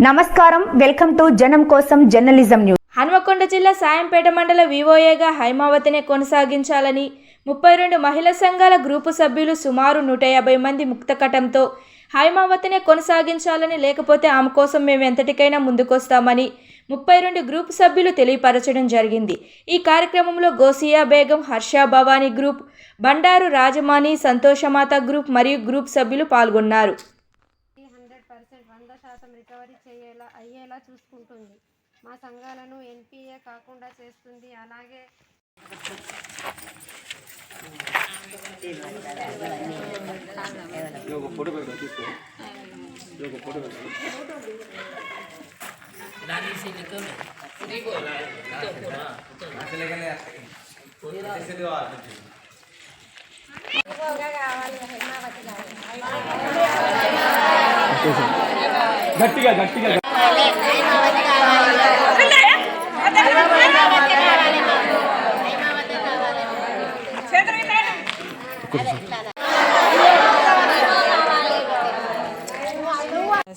నమస్కారం, welcome to జనం కోసం జర్నలిజం న్యూస్. హన్మకొండ జిల్లా సాయంపేట మండల వివోఏగా హైమావతినే కొనసాగించాలని 32 మహిళా సంఘాల గ్రూపు సభ్యులు సుమారు 150 మంది ముక్తకటంతో హైమావతినే కొనసాగించాలని, లేకపోతే ఆమె కోసం మేము ఎంతటికైనా ముందుకొస్తామని 32 గ్రూపు సభ్యులు తెలియపరచడం జరిగింది. ఈ కార్యక్రమంలో గోసియా బేగం, హర్ష భవానీ గ్రూప్, బండారు రాజమాని, సంతోషమాత గ్రూప్ మరియు గ్రూప్ సభ్యులు పాల్గొన్నారు. 100% రికవరీ అయ్యేలా చూసుకుంటుంది. మా సంఘాలను ఎన్పిఏ కాకుండా చేస్తుంది. అలాగే గట్టిగా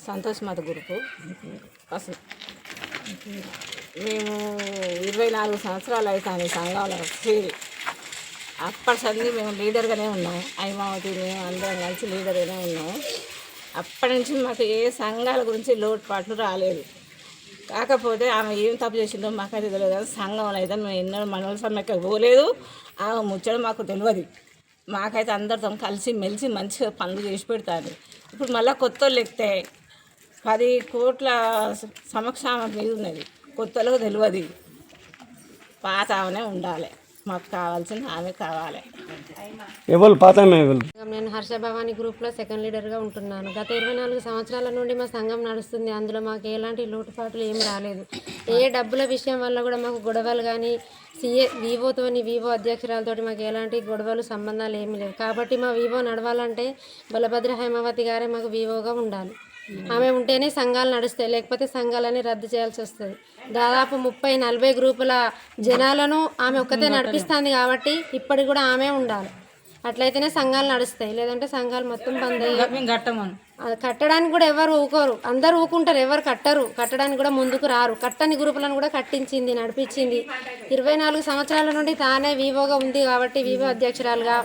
సంతోషమాత గ్రూపు అసలు మేము 24 సంవత్సరాలు అవుతాను సంఘంలో చేరి. అప్పటి సంది మేము లీడర్గానే ఉన్నాం. హైమావతి మేము అందరం కలిసి లీడర్గానే ఉన్నాము. అప్పటి నుంచి మాకు ఏ సంఘాల గురించి లోటుపాట్లు రాలేదు. కాకపోతే ఆమె ఏం తప్పు చేసిందో మాకైతే తెలియదు. కానీ సంఘంలో అయితే మేము ఎన్నో మనవల సమ్మెకి పోలేదు. ఆమె ముచ్చడం మాకు తెలియదు. మాకైతే అందరితో కలిసి మెలిసి మంచిగా పనులు చేసి పెడతాను. ఇప్పుడు మళ్ళీ కొత్త వాళ్ళు ఎక్కితే 10 కోట్ల సమక్షామ మీద ఉన్నది. కొత్తలకు తెలియదు. పాత ఆమెనే ఉండాలి. మాకు కావాల్సింది ఆమె కావాలి. ఎవరు పాత? నేను హర్ష భవానీ గ్రూప్లో సెకండ్ లీడర్గా ఉంటున్నాను. గత 24 సంవత్సరాల నుండి మా సంఘం నడుస్తుంది. అందులో మాకు ఎలాంటి లోటుపాట్లు ఏమి రాలేదు. ఏ డబ్బుల విషయం వల్ల కూడా మాకు గొడవలు కానీ వివో అధ్యక్షురాలతోటి మాకు ఎలాంటి గొడవలు సంబంధాలు ఏమీ లేవు. కాబట్టి మా వివో నడవాలంటే బలభద్ర హైమావతి గారే మాకు వివోగా ఉండాలి. ఆమె ఉంటేనే సంఘాలు నడుస్తాయి, లేకపోతే సంఘాలని రద్దు చేయాల్సి వస్తుంది. దాదాపు 30-40 గ్రూపుల జనాలను ఆమె ఒక్కతే నడిపిస్తుంది. కాబట్టి ఇప్పటికి కూడా ఆమె ఉండాలి. అట్లయితేనే సంఘాలు నడుస్తాయి. లేదంటే సంఘాలు మొత్తం బంద్ అయ్యాయి. కట్టడానికి కూడా ఎవరు ఊకోరు. అందరు ఊకుంటారు, ఎవరు కట్టరు. కట్టడానికి కూడా ముందుకు రారు. కట్టని గ్రూపులను కూడా కట్టించింది, నడిపించింది. 24 సంవత్సరాల నుండి తానే వివోగా ఉంది కాబట్టి వివో అధ్యక్షురాలుగా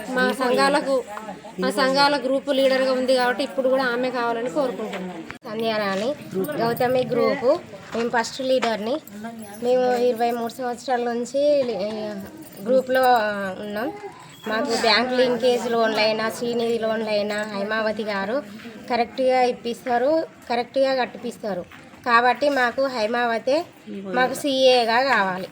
మా సంఘాల గ్రూపు లీడర్గా ఉంది కాబట్టి ఇప్పుడు కూడా ఆమె కావాలని కోరుకుంటున్నాను. సంధ్యారాణి గౌతమి గ్రూపు, మేము ఫస్ట్ లీడర్ని. మేము 23 సంవత్సరాల నుంచి గ్రూప్లో ఉన్నాం. మాకు బ్యాంక్ లింకేజ్ లోన్లైనా శ్రీనిధి లోన్లైనా హైమావతి గారు కరెక్ట్గా ఇప్పిస్తారు, కరెక్ట్గా కట్టిపిస్తారు. కాబట్టి మాకు హైమావతి మాకు సీఏగా కావాలి.